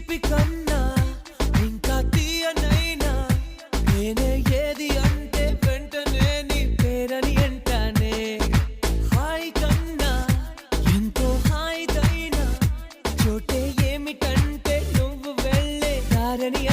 తీపి కన్నా ఇంకా తీయనైనా నేనే ఏది అంటే వెంటనే నీ పేరని అంటానే. హాయ్ కన్నా ఎంతో హాయిదైనా చోటే ఏమిటంటే నువ్వు వెళ్ళే దారని